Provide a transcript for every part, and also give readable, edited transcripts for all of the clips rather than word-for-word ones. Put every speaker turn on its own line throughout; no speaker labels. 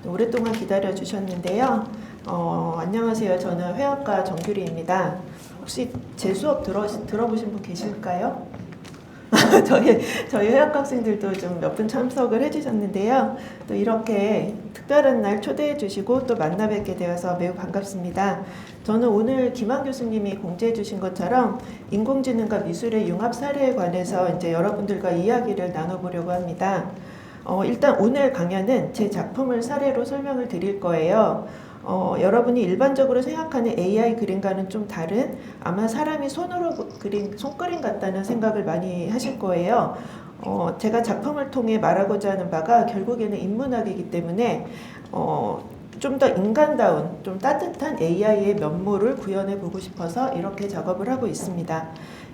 오랫동안 기다려 주셨는데요. 안녕하세요. 저는 회화과 정규리입니다. 혹시 제 수업 들어보신 분 계실까요? 저희 회화과 학생들도 좀 몇 분 참석을 해주셨는데요. 또 이렇게 특별한 날 초대해 주시고 또 만나 뵙게 되어서 매우 반갑습니다. 저는 오늘 김한 교수님이 공지해 주신 것처럼 인공지능과 미술의 융합 사례에 관해서 이제 여러분들과 이야기를 나눠보려고 합니다. 일단 오늘 강연은 제 작품을 사례로 설명을 드릴 거예요. 여러분이 일반적으로 생각하는 AI 그림과는 좀 다른, 아마 사람이 손으로 그린 손그림 같다는 생각을 많이 하실 거예요. 제가 작품을 통해 말하고자 하는 바가 결국에는 인문학이기 때문에 좀 더 인간다운, 좀 따뜻한 AI의 면모를 구현해 보고 싶어서 이렇게 작업을 하고 있습니다.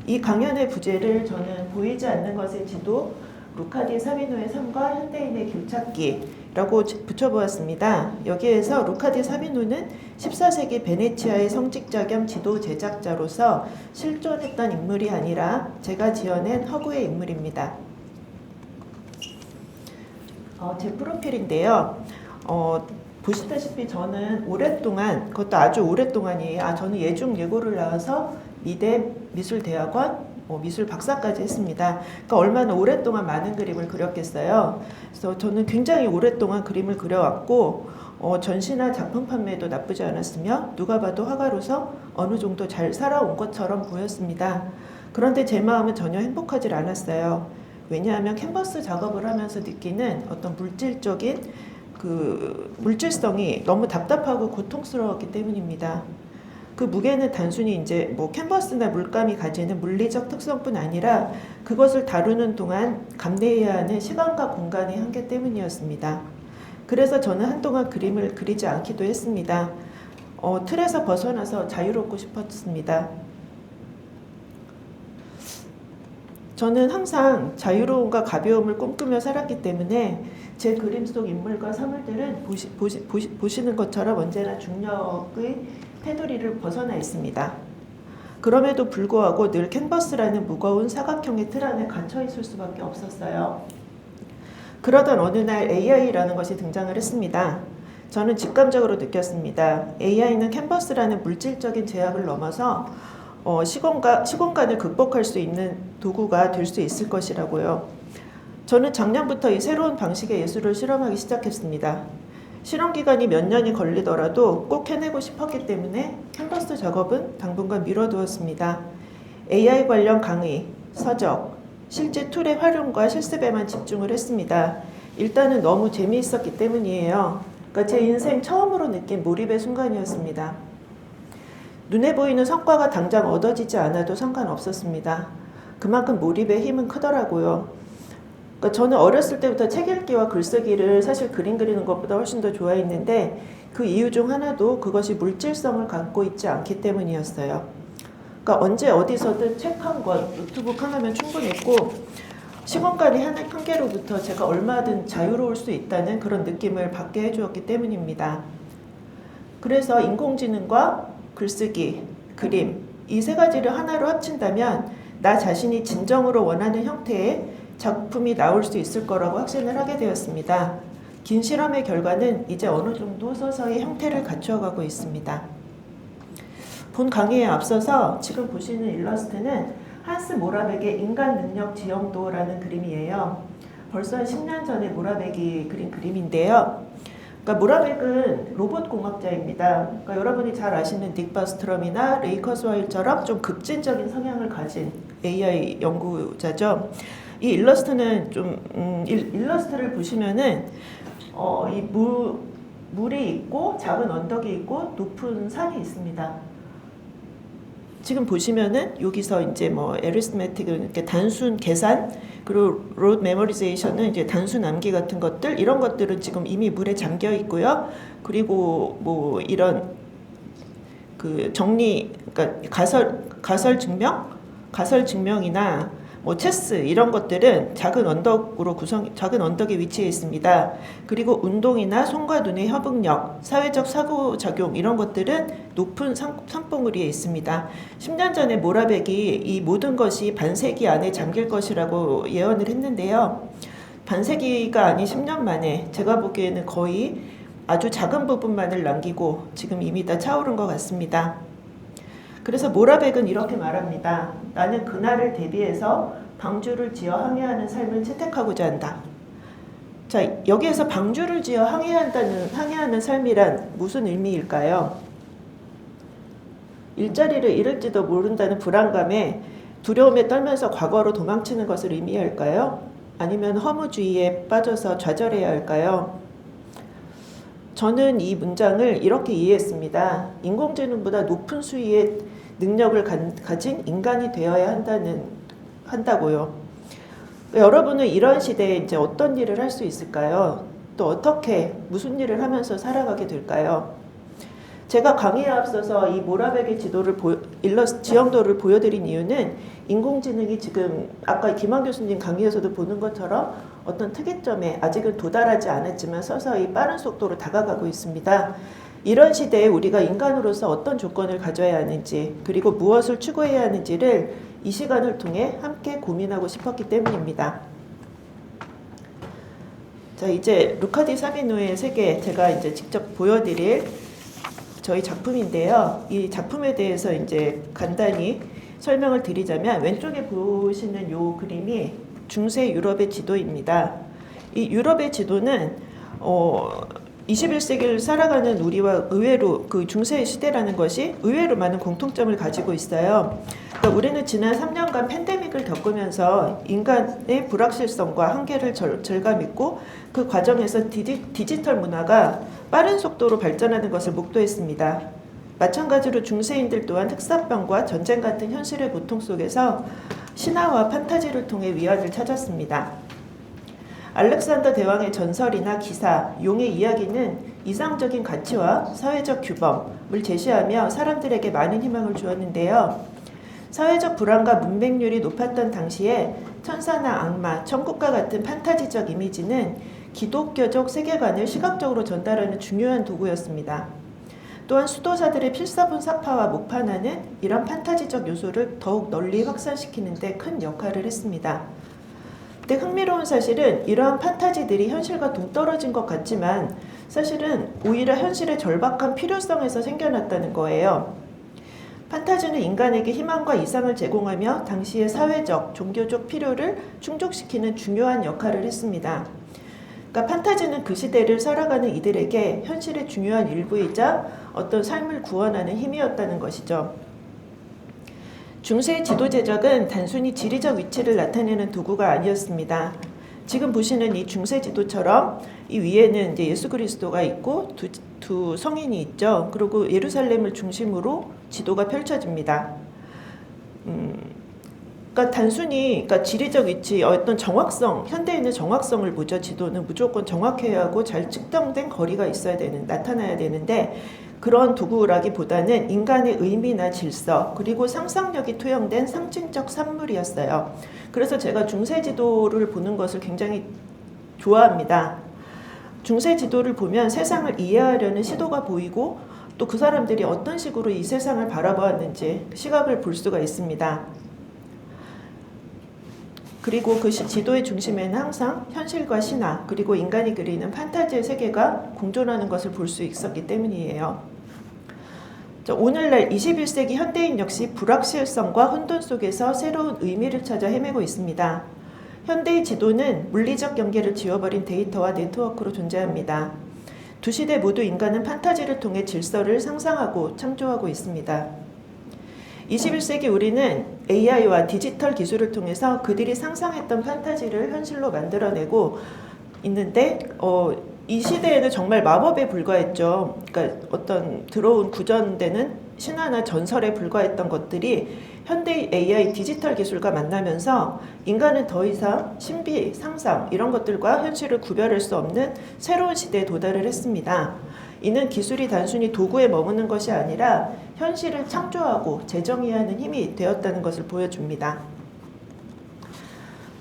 이 강연의 부제를 저는 보이지 않는 것의 지도, 루카디 사비노의 삶과 현대인의 길찾기라고 붙여보았습니다. 여기에서 루카디 사비노는 14세기 베네치아의 성직자 겸 지도 제작자로서 실존했던 인물이 아니라 제가 지어낸 허구의 인물입니다. 제 프로필인데요. 보시다시피 저는 오랫동안, 그것도 아주 오랫동안이에요. 저는 예중 예고를 나와서 미대 미술대학원 미술 박사까지 했습니다. 그러니까 얼마나 오랫동안 많은 그림을 그렸겠어요. 그래서 저는 굉장히 오랫동안 그림을 그려왔고 전시나 작품 판매도 나쁘지 않았으며 누가 봐도 화가로서 어느 정도 잘 살아온 것처럼 보였습니다. 그런데 제 마음은 전혀 행복하지 않았어요. 왜냐하면 캔버스 작업을 하면서 느끼는 어떤 물질적인 그 물질성이 너무 답답하고 고통스러웠기 때문입니다. 그 무게는 단순히 이제 캔버스나 물감이 가지는 물리적 특성뿐 아니라 그것을 다루는 동안 감내해야 하는 시간과 공간의 한계 때문이었습니다. 그래서 저는 한동안 그림을 그리지 않기도 했습니다. 틀에서 벗어나서 자유롭고 싶었습니다. 저는 항상 자유로움과 가벼움을 꿈꾸며 살았기 때문에 제 그림 속 인물과 사물들은 보시는 것처럼 언제나 중력의 테두리를 벗어나 있습니다. 그럼에도 불구하고 늘 캔버스라는 무거운 사각형의 틀 안에 갇혀 있을 수밖에 없었어요. 그러던 어느 날 AI라는 것이 등장을 했습니다. 저는 직감적으로 느꼈습니다. AI는 캔버스라는 물질적인 제약을 넘어서 시공간을 극복할 수 있는 도구가 될 수 있을 것이라고요. 저는 작년부터 이 새로운 방식의 예술을 실험하기 시작했습니다. 실험 기간이 몇 년이 걸리더라도 꼭 해내고 싶었기 때문에 캔버스 작업은 당분간 미뤄두었습니다. AI 관련 강의, 서적, 실제 툴의 활용과 실습에만 집중을 했습니다. 일단은 너무 재미있었기 때문이에요. 그러니까 제 인생 처음으로 느낀 몰입의 순간이었습니다. 눈에 보이는 성과가 당장 얻어지지 않아도 상관없었습니다. 그만큼 몰입의 힘은 크더라고요. 그러니까 저는 어렸을 때부터 책 읽기와 글쓰기를 사실 그림 그리는 것보다 훨씬 더 좋아했는데 그 이유 중 하나도 그것이 물질성을 갖고 있지 않기 때문이었어요. 그러니까 언제 어디서든 책 한 권, 노트북 하나면 충분했고 시공간이 한계로부터 제가 얼마든 자유로울 수 있다는 그런 느낌을 받게 해주었기 때문입니다. 그래서 인공지능과 글쓰기, 그림 이 세 가지를 하나로 합친다면 나 자신이 진정으로 원하는 형태의 작품이 나올 수 있을 거라고 확신을 하게 되었습니다. 긴 실험의 결과는 이제 어느 정도 서서히 형태를 갖추어가고 있습니다. 본 강의에 앞서서 지금 보시는 일러스트는 한스 모라벡의 인간 능력 지형도라는 그림이에요. 벌써 한 10년 전에 모라벡이 그린 그림인데요. 그러니까 모라벡은 로봇 공학자입니다. 그러니까 여러분이 잘 아시는 닉 바스트럼이나 레이 커스와일처럼 좀 급진적인 성향을 가진 AI 연구자죠. 이 일러스트는 일러스트를 보시면은 이 물이 있고 작은 언덕이 있고 높은 산이 있습니다. 지금 보시면은 여기서 이제 에리스메틱 이렇게 단순 계산 그리고 로드 메모리제이션은 이제 단순 암기 같은 것들 이런 것들은 지금 이미 물에 잠겨 있고요. 그리고 이런 그 정리 그러니까 가설 증명이나 체스 이런 것들은 작은 언덕에 위치해 있습니다. 그리고 운동이나 손과 눈의 협응력, 사회적 상호작용 이런 것들은 높은 산봉우리에 있습니다. 10년 전에 모라벡이 이 모든 것이 반세기 안에 잠길 것이라고 예언을 했는데요. 반세기가 아닌 10년 만에 제가 보기에는 거의 아주 작은 부분만을 남기고 지금 이미 다 차오른 것 같습니다. 그래서 모라백은 이렇게 말합니다. 나는 그날을 대비해서 방주를 지어 항해하는 삶을 채택하고자 한다. 자, 여기에서 방주를 지어 항해하는 삶이란 무슨 의미일까요? 일자리를 잃을지도 모른다는 불안감에 두려움에 떨면서 과거로 도망치는 것을 의미할까요? 아니면 허무주의에 빠져서 좌절해야 할까요? 저는 이 문장을 이렇게 이해했습니다. 인공지능보다 높은 수위의 능력을 가진 인간이 되어야 한다고요. 여러분은 이런 시대에 이제 어떤 일을 할 수 있을까요? 또 어떻게 무슨 일을 하면서 살아가게 될까요? 제가 강의에 앞서서 이 모라백의 지형도를 보여드린 이유는 인공지능이 지금 아까 김한 교수님 강의에서도 보는 것처럼 어떤 특이점에 아직은 도달하지 않았지만 서서히 빠른 속도로 다가가고 있습니다. 이런 시대에 우리가 인간으로서 어떤 조건을 가져야 하는지 그리고 무엇을 추구해야 하는지를 이 시간을 통해 함께 고민하고 싶었기 때문입니다. 자, 이제 루카 디 사비노의 세계 제가 이제 직접 보여드릴 저희 작품인데요. 이 작품에 대해서 이제 간단히 설명을 드리자면 왼쪽에 보시는 이 그림이 중세 유럽의 지도입니다. 이 유럽의 지도는 21세기를 살아가는 우리와 의외로 그 중세 시대라는 것이 의외로 많은 공통점을 가지고 있어요. 그러니까 우리는 지난 3년간 팬데믹을 겪으면서 인간의 불확실성과 한계를 절감했고 그 과정에서 디지털 문화가 빠른 속도로 발전하는 것을 목도했습니다. 마찬가지로 중세인들 또한 흑사병과 전쟁 같은 현실의 고통 속에서 신화와 판타지를 통해 위안을 찾았습니다. 알렉산더 대왕의 전설이나 기사, 용의 이야기는 이상적인 가치와 사회적 규범을 제시하며 사람들에게 많은 희망을 주었는데요. 사회적 불안과 문맹률이 높았던 당시에 천사나 악마, 천국과 같은 판타지적 이미지는 기독교적 세계관을 시각적으로 전달하는 중요한 도구였습니다. 또한 수도사들의 필사본 사파와 목판화는 이런 판타지적 요소를 더욱 널리 확산시키는 데 큰 역할을 했습니다. 근데 흥미로운 사실은 이러한 판타지들이 현실과 동떨어진 것 같지만 사실은 오히려 현실의 절박한 필요성에서 생겨났다는 거예요. 판타지는 인간에게 희망과 이상을 제공하며 당시의 사회적, 종교적 필요를 충족시키는 중요한 역할을 했습니다. 그러니까 판타지는 그 시대를 살아가는 이들에게 현실의 중요한 일부이자 어떤 삶을 구원하는 힘이었다는 것이죠. 중세의 지도 제작은 단순히 지리적 위치를 나타내는 도구가 아니었습니다. 지금 보시는 이 중세 지도처럼 이 위에는 이제 예수 그리스도가 있고 두 성인이 있죠. 그리고 예루살렘을 중심으로 지도가 펼쳐집니다. 그러니까 단순히 지리적 위치, 어떤 정확성, 현대인의 정확성을 보죠. 지도는 무조건 정확해야 하고 잘 측정된 거리가 나타나야 되는데 그런 도구라기보다는 인간의 의미나 질서 그리고 상상력이 투영된 상징적 산물이었어요. 그래서 제가 중세 지도를 보는 것을 굉장히 좋아합니다. 중세 지도를 보면 세상을 이해하려는 시도가 보이고 또 그 사람들이 어떤 식으로 이 세상을 바라보았는지 시각을 볼 수가 있습니다. 그리고 그 지도의 중심에는 항상 현실과 신화 그리고 인간이 그리는 판타지의 세계가 공존하는 것을 볼 수 있었기 때문이에요. 오늘날 21세기 현대인 역시 불확실성과 혼돈 속에서 새로운 의미를 찾아 헤매고 있습니다. 현대의 지도는 물리적 경계를 지워버린 데이터와 네트워크로 존재합니다. 두 시대 모두 인간은 판타지를 통해 질서를 상상하고 창조하고 있습니다. 21세기 우리는 AI와 디지털 기술을 통해서 그들이 상상했던 판타지를 현실로 만들어내고 있는데 이 시대에는 정말 마법에 불과했죠. 그러니까 어떤 들어온 구전되는 신화나 전설에 불과했던 것들이 현대 AI 디지털 기술과 만나면서 인간은 더 이상 신비, 상상 이런 것들과 현실을 구별할 수 없는 새로운 시대에 도달을 했습니다. 이는 기술이 단순히 도구에 머무는 것이 아니라 현실을 창조하고 재정의하는 힘이 되었다는 것을 보여줍니다.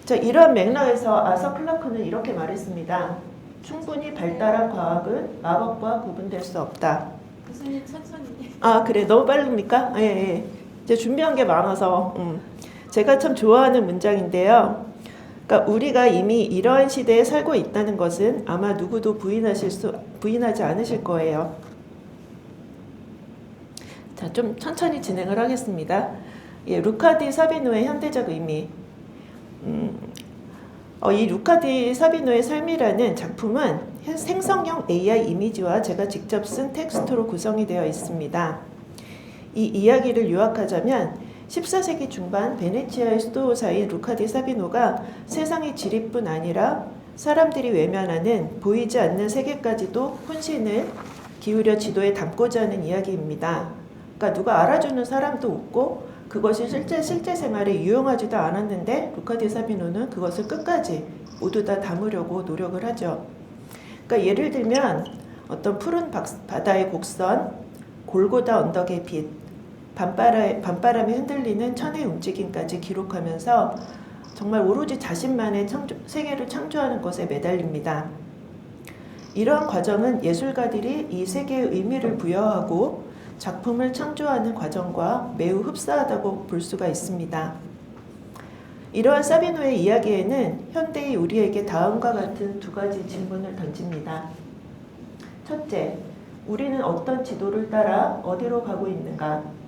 자, 이러한 맥락에서 아서 클라크는 이렇게 말했습니다. 충분히 발달한 과학은 마법과 구분될 수 없다.
교수님 천천히.
아, 그래. 너무 빠릅니까? 예, 예. 이제 준비한 게 많아서 제가 참 좋아하는 문장인데요. 그러니까 우리가 이미 이러한 시대에 살고 있다는 것은 아마 누구도 부인하지 않으실 거예요. 자, 좀 천천히 진행을 하겠습니다. 예, 루카 디 사비노의 현대적 의미. 이 루카 디 사비노의 삶이라는 작품은 생성형 AI 이미지와 제가 직접 쓴 텍스트로 구성이 되어 있습니다. 이 이야기를 요약하자면 14세기 중반 베네치아의 수도사인 루카 디 사비노가 세상의 지리뿐 아니라 사람들이 외면하는 보이지 않는 세계까지도 혼신을 기울여 지도에 담고자 하는 이야기입니다. 그러니까 누가 알아주는 사람도 없고 그것이 실제 생활에 유용하지도 않았는데 루카 디 사비노는 그것을 끝까지 모두 다 담으려고 노력을 하죠. 그러니까 예를 들면 어떤 푸른 바다의 곡선, 골고다 언덕의 빛, 밤바람에 흔들리는 천의 움직임까지 기록하면서 정말 오로지 자신만의 세계를 창조하는 것에 매달립니다. 이러한 과정은 예술가들이 이 세계의 의미를 부여하고 작품을 창조하는 과정과 매우 흡사하다고 볼 수가 있습니다. 이러한 사비노의 이야기에는 현대의 우리에게 다음과 같은 두 가지 질문을 던집니다. 첫째, 우리는 어떤 지도를 따라 어디로 가고 있는가?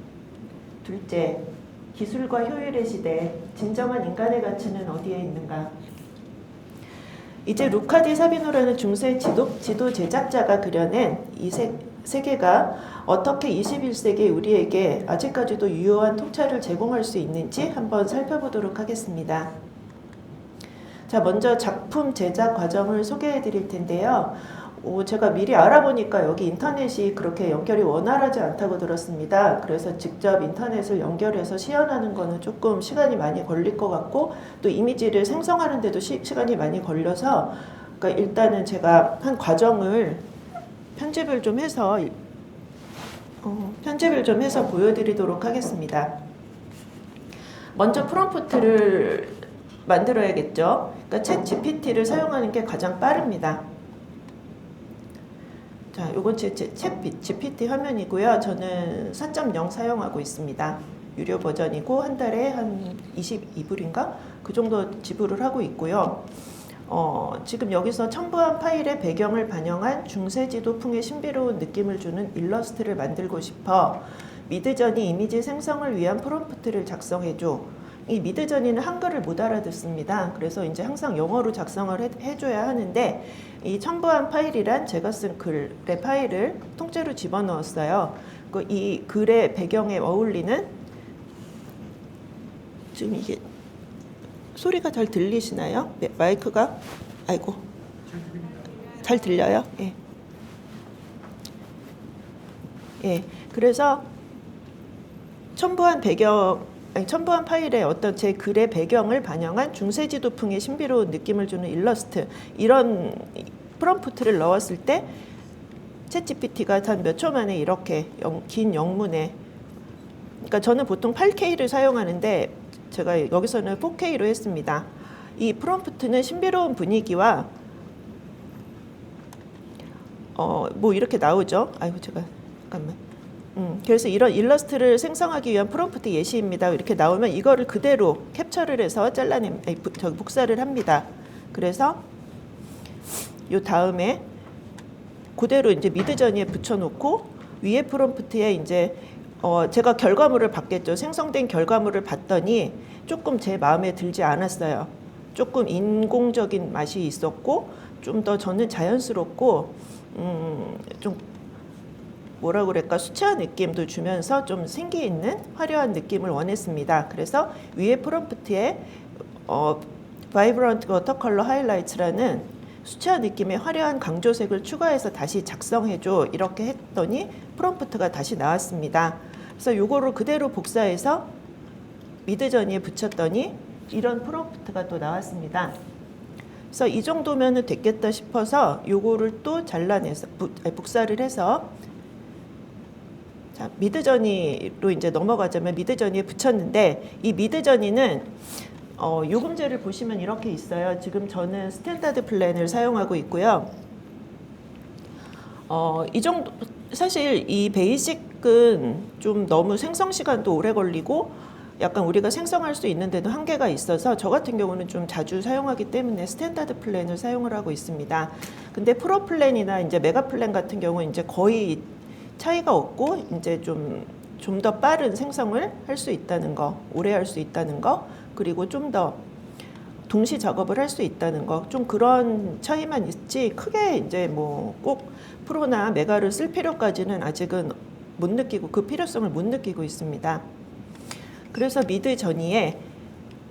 둘째, 기술과 효율의 시대, 진정한 인간의 가치는 어디에 있는가? 이제 루카 디 사비노라는 중세 지도 제작자가 그려낸 이 세계가 어떻게 21세기 우리에게 아직까지도 유효한 통찰을 제공할 수 있는지 한번 살펴보도록 하겠습니다. 자, 먼저 작품 제작 과정을 소개해 드릴 텐데요. 제가 미리 알아보니까 여기 인터넷이 그렇게 연결이 원활하지 않다고 들었습니다. 그래서 직접 인터넷을 연결해서 시연하는 거는 조금 시간이 많이 걸릴 것 같고 또 이미지를 생성하는 데도 시간이 많이 걸려서 그러니까 일단은 제가 한 과정을 편집을 좀 해서 보여드리도록 하겠습니다. 먼저 프롬프트를 만들어야겠죠. 그러니까 챗 GPT를 사용하는 게 가장 빠릅니다. 자, 요건 제 챗 GPT 화면이고요. 저는 4.0 사용하고 있습니다. 유료 버전이고 한 달에 한 22불인가? 그 정도 지불을 하고 있고요. 지금 여기서 첨부한 파일의 배경을 반영한 중세지도풍의 신비로운 느낌을 주는 일러스트를 만들고 싶어 미드저니 이미지 생성을 위한 프롬프트를 작성해줘. 이 미드저니는 한글을 못 알아듣습니다. 그래서 이제 항상 영어로 작성을 해줘야 하는데 이 첨부한 파일이란 제가 쓴 글의 파일을 통째로 집어넣었어요. 이 글의 배경에 어울리는 지금 이게 소리가 잘 들리시나요? 마이크가 아이고 잘 들려요? 예. 예. 그래서 첨부한 파일에 어떤 제 글의 배경을 반영한 중세지도풍의 신비로운 느낌을 주는 일러스트 이런 프롬프트를 넣었을 때 챗GPT가 단 몇 초 만에 이렇게 긴 영문에 그러니까 저는 보통 8K를 사용하는데 제가 여기서는 4K로 했습니다. 이 프롬프트는 신비로운 분위기와 뭐 이렇게 나오죠. 아이고 제가 잠깐만. 그래서 이런 일러스트를 생성하기 위한 프롬프트 예시입니다. 이렇게 나오면 이거를 그대로 캡처를 해서 복사를 합니다. 그래서 요 다음에 그대로 이제 미드저니에 붙여놓고 위에 프롬프트에 이제 제가 결과물을 봤겠죠. 생성된 결과물을 봤더니 조금 제 마음에 들지 않았어요. 조금 인공적인 맛이 있었고 좀 더 저는 자연스럽고 좀 뭐라 그럴까 수채화 느낌도 주면서 좀 생기 있는 화려한 느낌을 원했습니다. 그래서 위에 프롬프트에 Vibrant Watercolor Highlights라는 수채화 느낌의 화려한 강조색을 추가해서 다시 작성해줘 이렇게 했더니 프롬프트가 다시 나왔습니다. 그래서 요거를 그대로 복사해서 미드저니에 붙였더니 이런 프롬프트가 또 나왔습니다. 그래서 이 정도면 됐겠다 싶어서 요거를 또 잘라내서 복사를 해서 자, 미드저니로 이제 넘어가자면 미드저니에 붙였는데 이 미드저니는 요금제를 보시면 이렇게 있어요. 지금 저는 스탠다드 플랜을 사용하고 있고요. 이 정도 사실 이 베이직은 좀 너무 생성 시간도 오래 걸리고 약간 우리가 생성할 수 있는데도 한계가 있어서 저 같은 경우는 좀 자주 사용하기 때문에 스탠다드 플랜을 사용을 하고 있습니다. 근데 프로 플랜이나 이제 메가 플랜 같은 경우는 이제 거의 차이가 없고 이제 좀 더 빠른 생성을 할 수 있다는 거, 오래 할 수 있다는 거, 그리고 좀 더 동시 작업을 할 수 있다는 거, 좀 그런 차이만 있지 크게 이제 뭐 꼭 프로나 메가를 쓸 필요까지는 아직은 못 느끼고 그 필요성을 못 느끼고 있습니다. 그래서 미드 전이에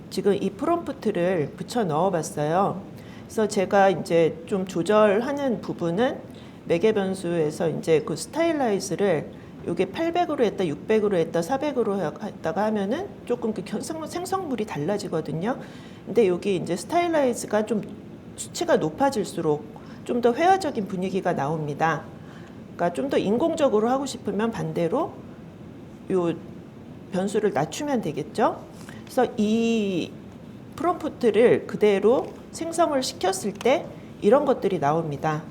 지금 이 프롬프트를 붙여 넣어 봤어요. 그래서 제가 이제 좀 조절하는 부분은 매개 변수에서 이제 그 스타일라이즈를 요게 800으로 했다, 600으로 했다, 400으로 했다가 하면은 조금 그 생성물이 달라지거든요. 근데 여기 이제 스타일라이즈가 좀 수치가 높아질수록 좀 더 회화적인 분위기가 나옵니다. 그러니까 좀 더 인공적으로 하고 싶으면 반대로 요 변수를 낮추면 되겠죠. 그래서 이 프롬프트를 그대로 생성을 시켰을 때 이런 것들이 나옵니다.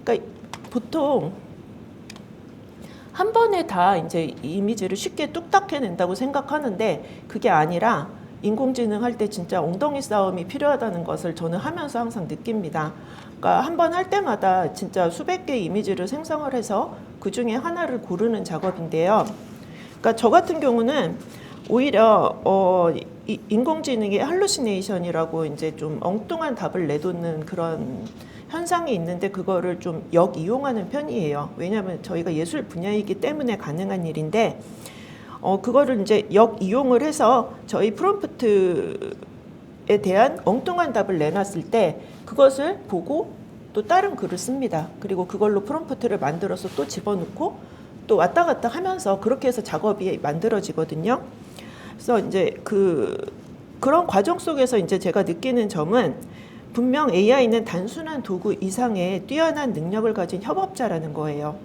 그러니까 보통 한 번에 다 이제 이미지를 쉽게 뚝딱 해낸다고 생각하는데 그게 아니라 인공지능 할 때 진짜 엉덩이 싸움이 필요하다는 것을 저는 하면서 항상 느낍니다. 그러니까 한 번 할 때마다 진짜 수백 개의 이미지를 생성을 해서 그 중에 하나를 고르는 작업인데요. 그러니까 저 같은 경우는 오히려 이 인공지능의 할루시네이션이라고 이제 좀 엉뚱한 답을 내놓는 그런 현상이 있는데 그거를 좀 역이용하는 편이에요. 왜냐하면 저희가 예술 분야이기 때문에 가능한 일인데 그거를 이제 역이용을 해서 저희 프롬프트에 대한 엉뚱한 답을 내놨을 때 그것을 보고 또 다른 글을 씁니다. 그리고 그걸로 프롬프트를 만들어서 또 집어넣고 또 왔다 갔다 하면서 그렇게 해서 작업이 만들어지거든요. 그래서 이제 그런 과정 속에서 이제 제가 느끼는 점은 분명 AI는 단순한 도구 이상의 뛰어난 능력을 가진 협업자라는 거예요.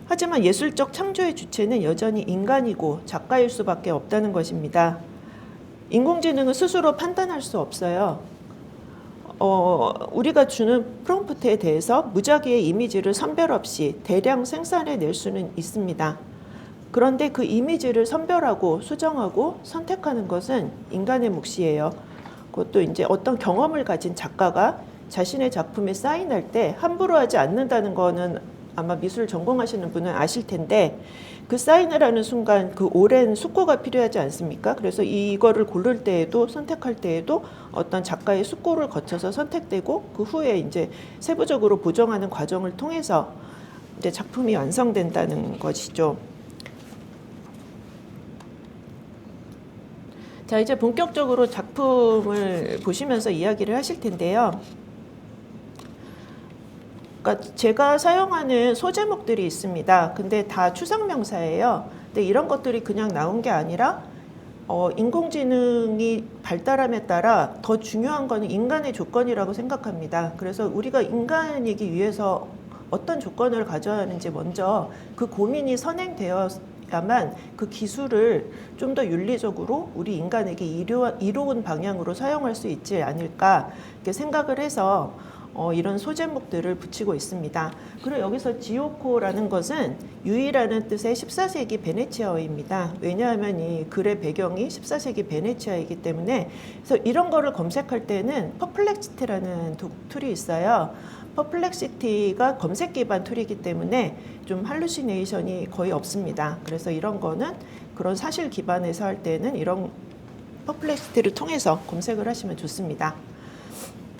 하지만 예술적 창조의 주체는 여전히 인간이고 작가일 수밖에 없다는 것입니다. 인공지능은 스스로 판단할 수 없어요. 우리가 주는 프롬프트에 대해서 무작위의 이미지를 선별 없이 대량 생산해낼 수는 있습니다. 그런데 그 이미지를 선별하고 수정하고 선택하는 것은 인간의 몫이에요. 그것도 이제 어떤 경험을 가진 작가가 자신의 작품에 사인할 때 함부로 하지 않는다는 거는 아마 미술 전공하시는 분은 아실 텐데 그 사인을 하는 순간 그 오랜 숙고가 필요하지 않습니까? 그래서 이거를 고를 때에도 선택할 때에도 어떤 작가의 숙고를 거쳐서 선택되고 그 후에 이제 세부적으로 보정하는 과정을 통해서 이제 작품이 완성된다는 것이죠. 자, 이제 본격적으로 작품을 보시면서 이야기를 하실 텐데요. 그러니까 제가 사용하는 소제목들이 있습니다. 근데 다 추상명사예요. 근데 이런 것들이 그냥 나온 게 아니라 인공지능이 발달함에 따라 더 중요한 거는 인간의 조건이라고 생각합니다. 그래서 우리가 인간이기 위해서 어떤 조건을 가져야 하는지 먼저 그 고민이 선행되어야만 그 기술을 좀 더 윤리적으로 우리 인간에게 이로운 방향으로 사용할 수 있지 않을까 이렇게 생각을 해서 이런 소제목들을 붙이고 있습니다. 그리고 여기서 지오코라는 것은 유이라는 뜻의 14세기 베네치아어입니다. 왜냐하면 이 글의 배경이 14세기 베네치아이기 때문에 그래서 이런 거를 검색할 때는 퍼플렉시티라는 툴이 있어요. 퍼플렉시티가 검색 기반 툴이기 때문에 좀 할루시네이션이 거의 없습니다. 그래서 이런 거는 그런 사실 기반에서 할 때는 이런 퍼플렉시티를 통해서 검색을 하시면 좋습니다.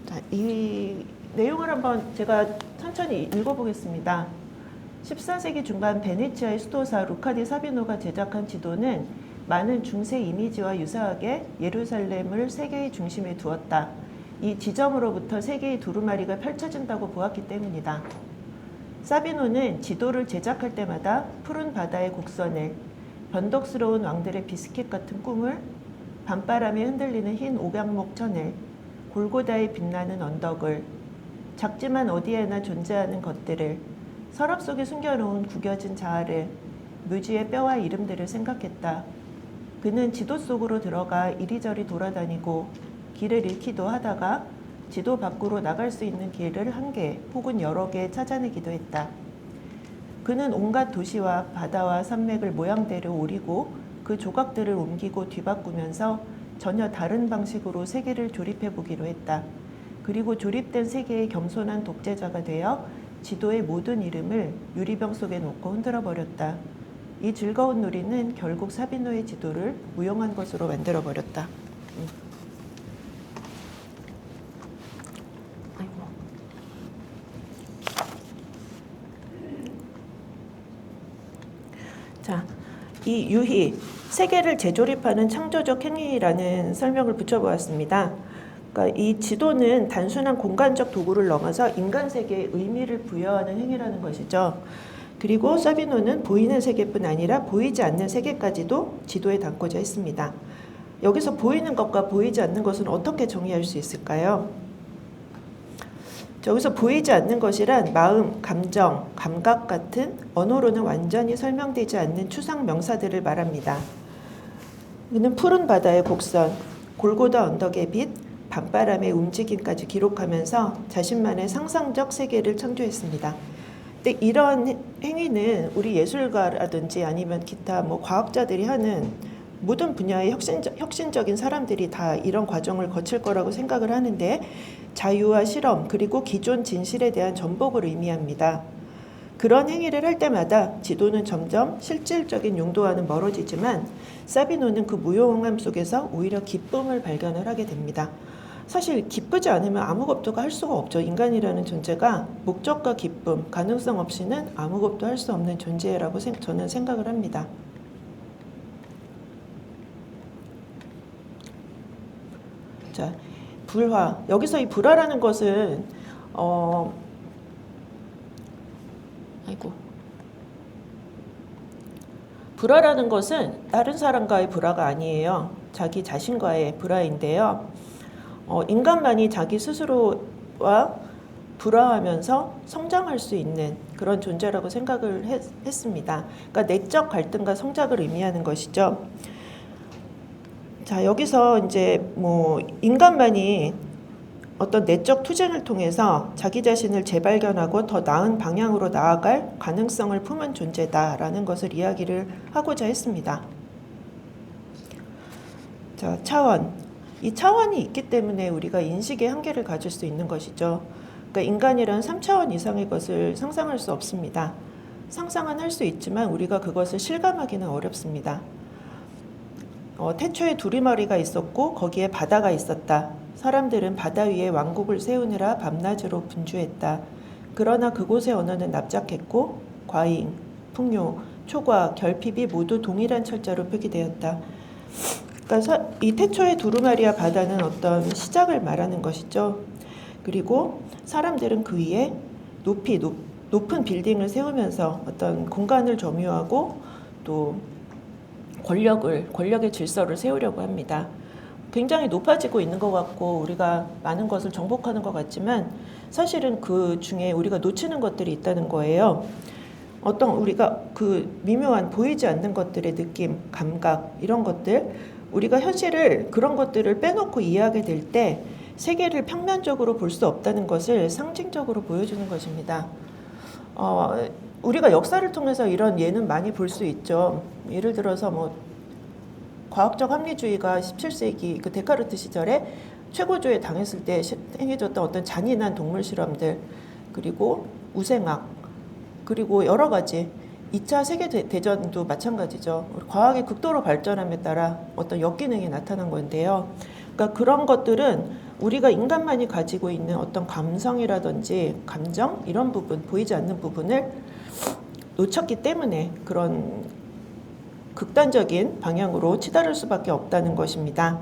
자, 이 내용을 한번 제가 천천히 읽어보겠습니다. 14세기 중반 베네치아의 수도사 루카 디 사비노가 제작한 지도는 많은 중세 이미지와 유사하게 예루살렘을 세계의 중심에 두었다. 이 지점으로부터 세계의 두루마리가 펼쳐진다고 보았기 때문이다. 사비노는 지도를 제작할 때마다 푸른 바다의 곡선을, 변덕스러운 왕들의 비스킷 같은 꿈을, 밤바람에 흔들리는 흰 옥양목 천을, 골고다에 빛나는 언덕을, 작지만 어디에나 존재하는 것들을, 서랍 속에 숨겨놓은 구겨진 자아를, 묘지의 뼈와 이름들을 생각했다. 그는 지도 속으로 들어가 이리저리 돌아다니고 길을 잃기도 하다가 지도 밖으로 나갈 수 있는 길을 한 개 혹은 여러 개 찾아내기도 했다. 그는 온갖 도시와 바다와 산맥을 모양대로 오리고 그 조각들을 옮기고 뒤바꾸면서 전혀 다른 방식으로 세계를 조립해 보기로 했다. 그리고 조립된 세계의 겸손한 독재자가 되어 지도의 모든 이름을 유리병 속에 놓고 흔들어 버렸다. 이 즐거운 놀이는 결국 사비노의 지도를 무용한 것으로 만들어 버렸다. 아이고. 자, 이 유희, 세계를 재조립하는 창조적 행위라는 설명을 붙여보았습니다. 그러니까 이 지도는 단순한 공간적 도구를 넘어서 인간 세계에 의미를 부여하는 행위라는 것이죠. 그리고 사비노는 보이는 세계뿐 아니라 보이지 않는 세계까지도 지도에 담고자 했습니다. 여기서 보이는 것과 보이지 않는 것은 어떻게 정의할 수 있을까요? 여기서 보이지 않는 것이란 마음, 감정, 감각 같은 언어로는 완전히 설명되지 않는 추상 명사들을 말합니다. 그는 푸른 바다의 곡선, 골고다 언덕의 빛, 밤바람의 움직임까지 기록하면서 자신만의 상상적 세계를 창조했습니다. 근데 이런 행위는 우리 예술가라든지 아니면 기타 과학자들이 하는 모든 분야의 혁신적인 사람들이 다 이런 과정을 거칠 거라고 생각을 하는데, 자유와 실험 그리고 기존 진실에 대한 전복을 의미합니다. 그런 행위를 할 때마다 지도는 점점 실질적인 용도와는 멀어지지만 사비노는 그 무용함 속에서 오히려 기쁨을 발견을 하게 됩니다. 사실 기쁘지 않으면 아무것도 할 수가 없죠. 인간이라는 존재가 목적과 기쁨, 가능성 없이는 아무것도 할 수 없는 존재라고 저는 생각을 합니다. 자, 불화. 여기서 이 불화라는 것은 불화라는 것은 다른 사람과의 불화가 아니에요. 자기 자신과의 불화인데요. 인간만이 자기 스스로와 불화하면서 성장할 수 있는 그런 존재라고 생각을 했습니다. 그러니까 내적 갈등과 성장을 의미하는 것이죠. 자, 여기서 이제 인간만이 어떤 내적 투쟁을 통해서 자기 자신을 재발견하고 더 나은 방향으로 나아갈 가능성을 품은 존재다라는 것을 이야기를 하고자 했습니다. 자, 차원. 이 차원이 있기 때문에 우리가 인식의 한계를 가질 수 있는 것이죠. 그러니까 인간이란 3차원 이상의 것을 상상할 수 없습니다. 상상은 할 수 있지만 우리가 그것을 실감하기는 어렵습니다. 태초에 두리머리가 있었고 거기에 바다가 있었다. 사람들은 바다 위에 왕국을 세우느라 밤낮으로 분주했다. 그러나 그곳의 언어는 납작했고 과잉, 풍요, 초과, 결핍이 모두 동일한 철자로 표기되었다. 그러니까 이 태초의 두루마리와 바다는 어떤 시작을 말하는 것이죠. 그리고 사람들은 그 위에 높은 빌딩을 세우면서 어떤 공간을 점유하고 또 권력의 질서를 세우려고 합니다. 굉장히 높아지고 있는 것 같고 우리가 많은 것을 정복하는 것 같지만 사실은 그 중에 우리가 놓치는 것들이 있다는 거예요. 어떤 우리가 그 미묘한 보이지 않는 것들의 느낌, 감각 이런 것들, 우리가 현실을 그런 것들을 빼놓고 이해하게 될 때 세계를 평면적으로 볼 수 없다는 것을 상징적으로 보여주는 것입니다. 우리가 역사를 통해서 이런 예는 많이 볼 수 있죠. 예를 들어서 과학적 합리주의가 17세기 그 데카르트 시절에 최고조에 당했을 때 행해졌던 어떤 잔인한 동물 실험들, 그리고 우생학, 그리고 여러 가지 2차 세계대전도 마찬가지죠. 과학이 극도로 발전함에 따라 어떤 역기능이 나타난 건데요. 그러니까 그런 것들은 우리가 인간만이 가지고 있는 어떤 감성이라든지 감정 이런 부분, 보이지 않는 부분을 놓쳤기 때문에 그런 극단적인 방향으로 치달을 수밖에 없다는 것입니다.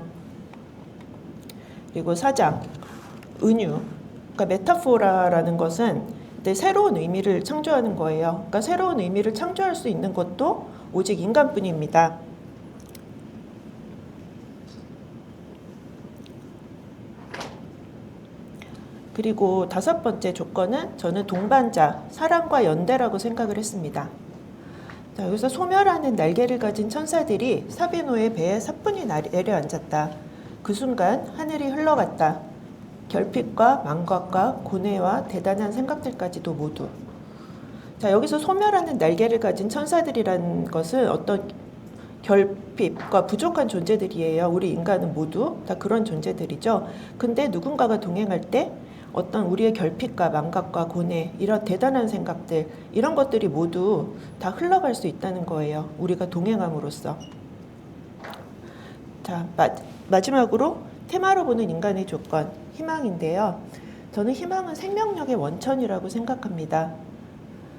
그리고 4장, 은유. 그러니까 메타포라라는 것은 새로운 의미를 창조하는 거예요. 그러니까 새로운 의미를 창조할 수 있는 것도 오직 인간뿐입니다. 그리고 5번째 조건은 저는 동반자, 사랑과 연대라고 생각을 했습니다. 자, 여기서 소멸하는 날개를 가진 천사들이 사비노의 배에 사뿐히 내려앉았다. 그 순간 하늘이 흘러갔다. 결핍과 망각과 고뇌와 대단한 생각들까지도 모두. 자, 여기서 소멸하는 날개를 가진 천사들이라는 것은 어떤 결핍과 부족한 존재들이에요. 우리 인간은 모두 다 그런 존재들이죠. 근데 누군가가 동행할 때 어떤 우리의 결핍과 망각과 고뇌, 이런 대단한 생각들, 이런 것들이 모두 다 흘러갈 수 있다는 거예요. 우리가 동행함으로써. 자, 마지막으로 테마로 보는 인간의 조건, 희망인데요. 저는 희망은 생명력의 원천이라고 생각합니다.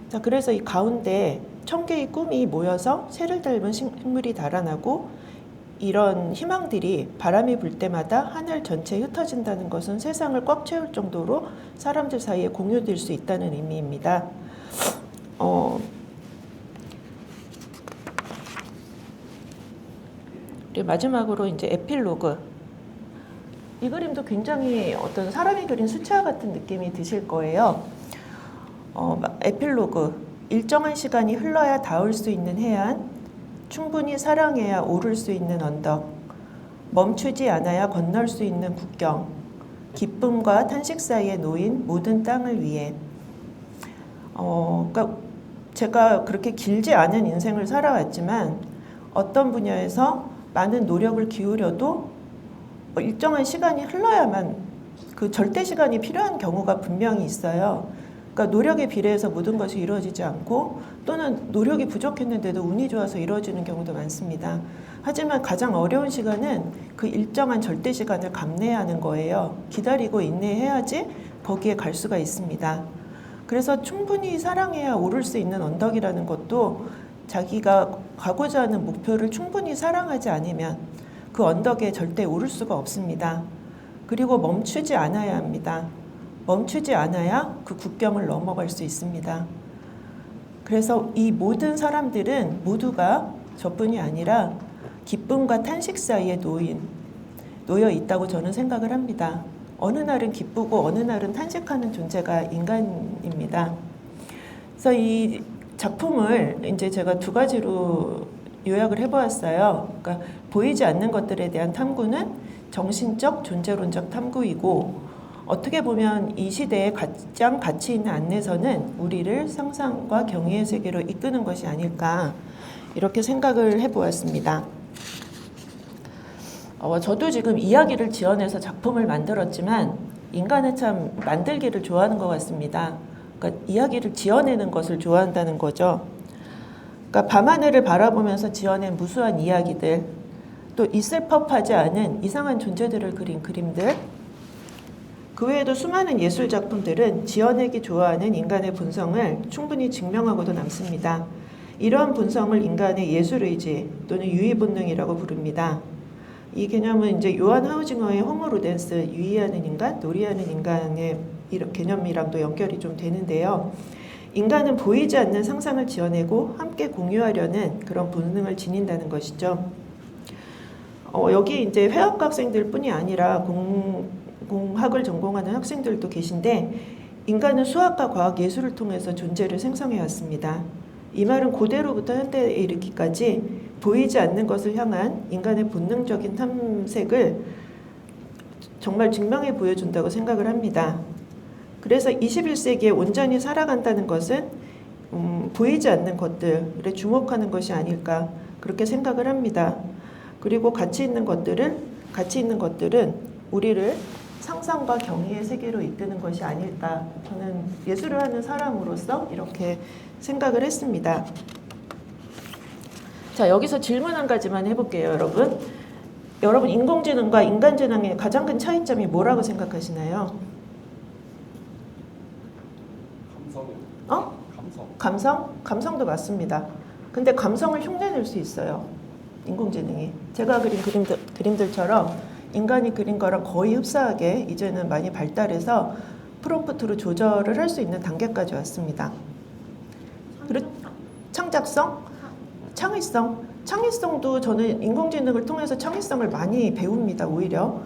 자, 그래서 이 가운데 1000개의 꿈이 모여서 새를 닮은 식물이 달아나고 이런 희망들이 바람이 불 때마다 하늘 전체에 흩어진다는 것은 세상을 꽉 채울 정도로 사람들 사이에 공유될 수 있다는 의미입니다. 그리고 마지막으로 이제 에필로그. 이 그림도 굉장히 어떤 사람이 그린 수채화 같은 느낌이 드실 거예요. 에필로그. 일정한 시간이 흘러야 닿을 수 있는 해안, 충분히 사랑해야 오를 수 있는 언덕, 멈추지 않아야 건널 수 있는 국경, 기쁨과 탄식 사이에 놓인 모든 땅을 위해. 그러니까 제가 그렇게 길지 않은 인생을 살아왔지만 어떤 분야에서 많은 노력을 기울여도 일정한 시간이 흘러야만 그 절대 시간이 필요한 경우가 분명히 있어요. 그러니까 노력에 비례해서 모든 것이 이루어지지 않고 또는 노력이 부족했는데도 운이 좋아서 이루어지는 경우도 많습니다. 하지만 가장 어려운 시간은 그 일정한 절대 시간을 감내하는 거예요. 기다리고 인내해야지 거기에 갈 수가 있습니다. 그래서 충분히 사랑해야 오를 수 있는 언덕이라는 것도 자기가 가고자 하는 목표를 충분히 사랑하지 않으면 그 언덕에 절대 오를 수가 없습니다. 그리고 멈추지 않아야 합니다. 멈추지 않아야 그 국경을 넘어갈 수 있습니다. 그래서 이 모든 사람들은 모두가 저뿐이 아니라 기쁨과 탄식 사이에 놓여 있다고 저는 생각을 합니다. 어느 날은 기쁘고 어느 날은 탄식하는 존재가 인간입니다. 그래서 이 작품을 이제 제가 두 가지로 요약을 해보았어요. 그러니까 보이지 않는 것들에 대한 탐구는 정신적, 존재론적 탐구이고 어떻게 보면 이 시대에 가장 가치 있는 안내서는 우리를 상상과 경의의 세계로 이끄는 것이 아닐까 이렇게 생각을 해보았습니다. 저도 지금 이야기를 지어내서 작품을 만들었지만 인간은 참 만들기를 좋아하는 것 같습니다. 그러니까 이야기를 지어내는 것을 좋아한다는 거죠. 그러니까 밤하늘을 바라보면서 지어낸 무수한 이야기들, 또 있을 법하지 않은 이상한 존재들을 그린 그림들, 그 외에도 수많은 예술 작품들은 지어내기 좋아하는 인간의 본성을 충분히 증명하고도 남습니다. 이러한 본성을 인간의 예술의지 또는 유의본능이라고 부릅니다. 이 개념은 이제 요한 하우징어의 호모 루덴스, 유의하는 인간, 놀이하는 인간의 이런 개념이랑도 연결이 좀 되는데요. 인간은 보이지 않는 상상을 지어내고 함께 공유하려는 그런 본능을 지닌다는 것이죠. 여기 이제 회화과 학생들 뿐이 아니라 공학을 전공하는 학생들도 계신데 인간은 수학과 과학, 예술을 통해서 존재를 생성해 왔습니다. 이 말은 고대로부터 현대에 이르기까지 보이지 않는 것을 향한 인간의 본능적인 탐색을 정말 증명해 보여준다고 생각을 합니다. 그래서 21세기에 온전히 살아간다는 것은 보이지 않는 것들에 주목하는 것이 아닐까 그렇게 생각을 합니다. 그리고 가치 있는 것들은 우리를 상상과 경의의 세계로 이끄는 것이 아닐까 저는 예술을 하는 사람으로서 이렇게 생각을 했습니다. 자, 여기서 질문 한 가지만 해볼게요, 여러분. 여러분, 인공지능과 인간지능의 가장 큰 차이점이 뭐라고 생각하시나요? 감성? 감성도 맞습니다. 근데 감성을 흉내낼 수 있어요. 인공지능이. 제가 그린 그림들처럼 인간이 그린 거랑 거의 흡사하게 이제는 많이 발달해서 프롬프트로 조절을 할 수 있는 단계까지 왔습니다. 그리고 창작성? 창의성도 저는 인공지능을 통해서 창의성을 많이 배웁니다. 오히려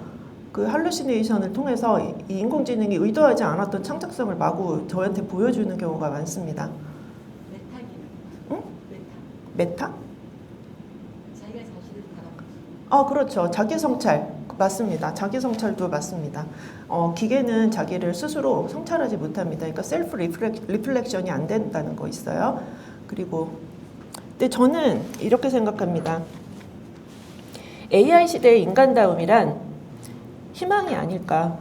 그 할루시네이션을 통해서 이 인공지능이 의도하지 않았던 창작성을 마구 저한테 보여주는 경우가 많습니다. 응? 메타?
자기가 자신을 바라보지.
그렇죠. 자기 성찰 맞습니다. 자기 성찰도 맞습니다. 기계는 자기를 스스로 성찰하지 못합니다. 그러니까 셀프 리플렉션이 안 된다는 거 있어요. 그리고 근데 저는 이렇게 생각합니다. AI 시대의 인간다움이란 희망이 아닐까.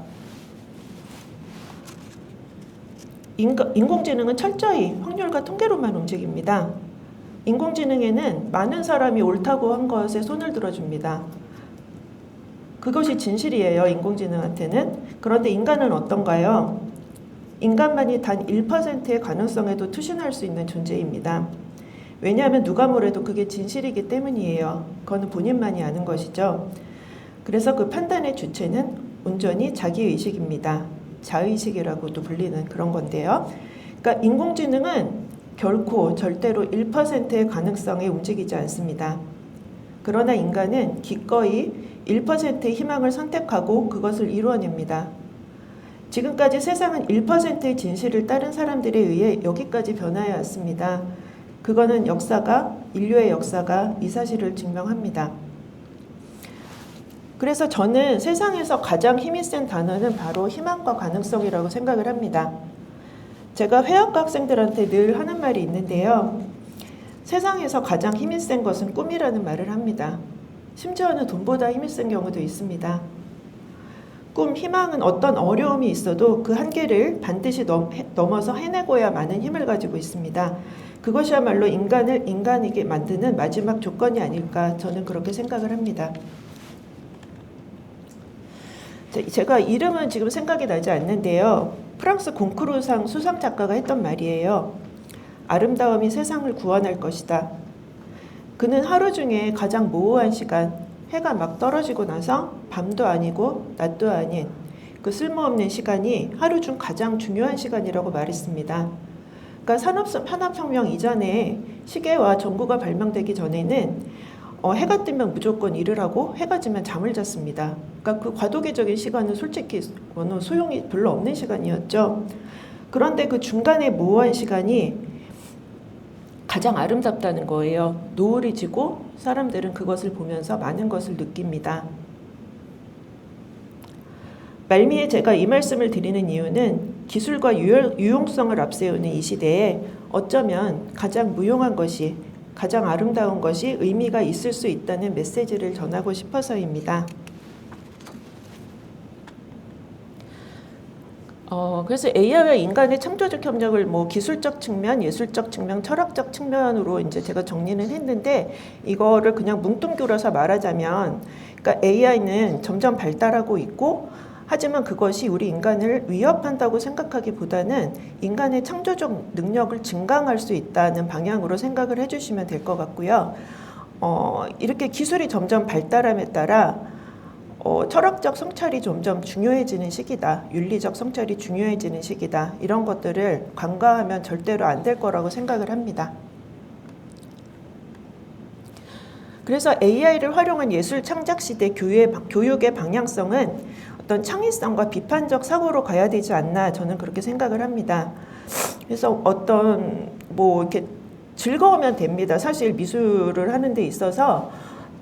인공지능은 철저히 확률과 통계로만 움직입니다. 인공지능에는 많은 사람이 옳다고 한 것에 손을 들어줍니다. 그것이 진실이에요, 인공지능한테는. 그런데 인간은 어떤가요? 인간만이 단 1%의 가능성에도 투신할 수 있는 존재입니다. 왜냐하면 누가 뭐래도 그게 진실이기 때문이에요. 그건 본인만이 아는 것이죠. 그래서 그 판단의 주체는 온전히 자기의식입니다. 자의식이라고도 불리는 그런 건데요. 그러니까 인공지능은 결코 절대로 1%의 가능성에 움직이지 않습니다. 그러나 인간은 기꺼이 1%의 희망을 선택하고 그것을 이루어냅니다. 지금까지 세상은 1%의 진실을 따른 사람들에 의해 여기까지 변화해 왔습니다. 그거는 인류의 역사가 이 사실을 증명합니다. 그래서 저는 세상에서 가장 힘이 센 단어는 바로 희망과 가능성이라고 생각을 합니다. 제가 회화과 학생들한테 늘 하는 말이 있는데요. 세상에서 가장 힘이 센 것은 꿈이라는 말을 합니다. 심지어는 돈보다 힘이 센 경우도 있습니다. 꿈, 희망은 어떤 어려움이 있어도 그 한계를 반드시 넘어서 해내고야 많은 힘을 가지고 있습니다. 그것이야말로 인간을 인간이게 만드는 마지막 조건이 아닐까 저는 그렇게 생각을 합니다. 제가 이름은 지금 생각이 나지 않는데요. 프랑스 콩쿠르상 수상 작가가 했던 말이에요. 아름다움이 세상을 구원할 것이다. 그는 하루 중에 가장 모호한 시간, 해가 막 떨어지고 나서 밤도 아니고 낮도 아닌 그 쓸모없는 시간이 하루 중 가장 중요한 시간이라고 말했습니다. 그러니까 산업혁명 이전에 시계와 전구가 발명되기 전에는 해가 뜨면 무조건 일을 하고 해가 지면 잠을 잤습니다. 그러니까 그 과도기적인 시간은 솔직히 소용이 별로 없는 시간이었죠. 그런데 그 중간에 모호한 시간이 가장 아름답다는 거예요. 노을이 지고 사람들은 그것을 보면서 많은 것을 느낍니다. 말미에 제가 이 말씀을 드리는 이유는 기술과 유용성을 앞세우는 이 시대에 어쩌면 가장 무용한 것이, 가장 아름다운 것이 의미가 있을 수 있다는 메시지를 전하고 싶어서입니다. 그래서 AI와 인간의 창조적 협력을 기술적 측면, 예술적 측면, 철학적 측면으로 이제 제가 정리는 했는데 이거를 그냥 뭉뚱그려서 말하자면, 그러니까 AI는 점점 발달하고 있고 하지만 그것이 우리 인간을 위협한다고 생각하기보다는 인간의 창조적 능력을 증강할 수 있다는 방향으로 생각을 해주시면 될 것 같고요. 이렇게 기술이 점점 발달함에 따라 철학적 성찰이 점점 중요해지는 시기다. 윤리적 성찰이 중요해지는 시기다. 이런 것들을 간과하면 절대로 안 될 거라고 생각을 합니다. 그래서 AI를 활용한 예술 창작 시대 교육의 방향성은 어떤 창의성과 비판적 사고로 가야 되지 않나 저는 그렇게 생각을 합니다. 그래서 이렇게 즐거우면 됩니다. 사실 미술을 하는 데 있어서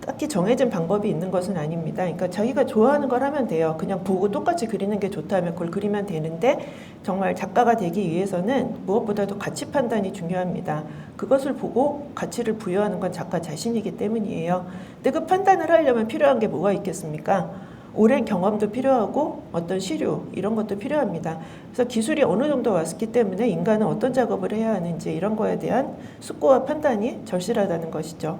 딱히 정해진 방법이 있는 것은 아닙니다. 그러니까 자기가 좋아하는 걸 하면 돼요. 그냥 보고 똑같이 그리는 게 좋다면 그걸 그리면 되는데 정말 작가가 되기 위해서는 무엇보다도 가치 판단이 중요합니다. 그것을 보고 가치를 부여하는 건 작가 자신이기 때문이에요. 근데 그 판단을 하려면 필요한 게 뭐가 있겠습니까? 오랜 경험도 필요하고 어떤 시류 이런 것도 필요합니다. 그래서 기술이 어느 정도 왔기 때문에 인간은 어떤 작업을 해야 하는지 이런 거에 대한 숙고와 판단이 절실하다는 것이죠.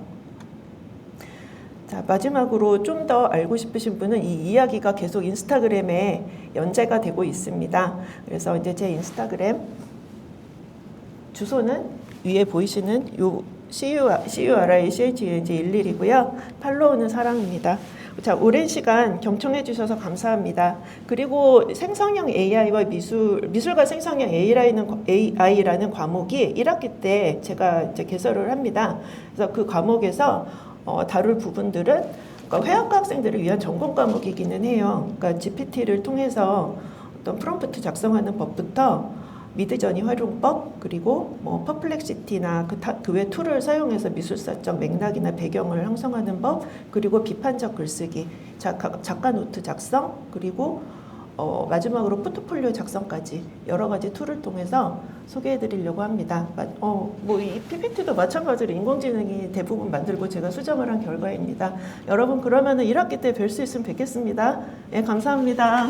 자, 마지막으로 좀 더 알고 싶으신 분은 이 이야기가 계속 인스타그램에 연재가 되고 있습니다. 그래서 이제 제 인스타그램 주소는 위에 보이시는 요 CURICHNG11이고요. 팔로우는 사랑입니다. 자, 오랜 시간 경청해 주셔서 감사합니다. 그리고 생성형 AI와 미술과 생성형 AI라는 과목이 1학기 때 제가 이제 개설을 합니다. 그래서 그 과목에서 다룰 부분들은 그러니까 회화과 학생들을 위한 전공 과목이기는 해요. 그러니까 GPT를 통해서 어떤 프롬프트 작성하는 법부터 미드저니 활용법, 그리고 퍼플렉시티나 그 외 툴을 사용해서 미술사적 맥락이나 배경을 형성하는 법, 그리고 비판적 글쓰기, 작가 노트 작성, 그리고 마지막으로 포트폴리오 작성까지 여러 가지 툴을 통해서 소개해드리려고 합니다. 뭐 이 PPT도 마찬가지로 인공지능이 대부분 만들고 제가 수정을 한 결과입니다. 여러분 그러면은 1학기 때 뵐 수 있으면 뵙겠습니다. 예, 감사합니다.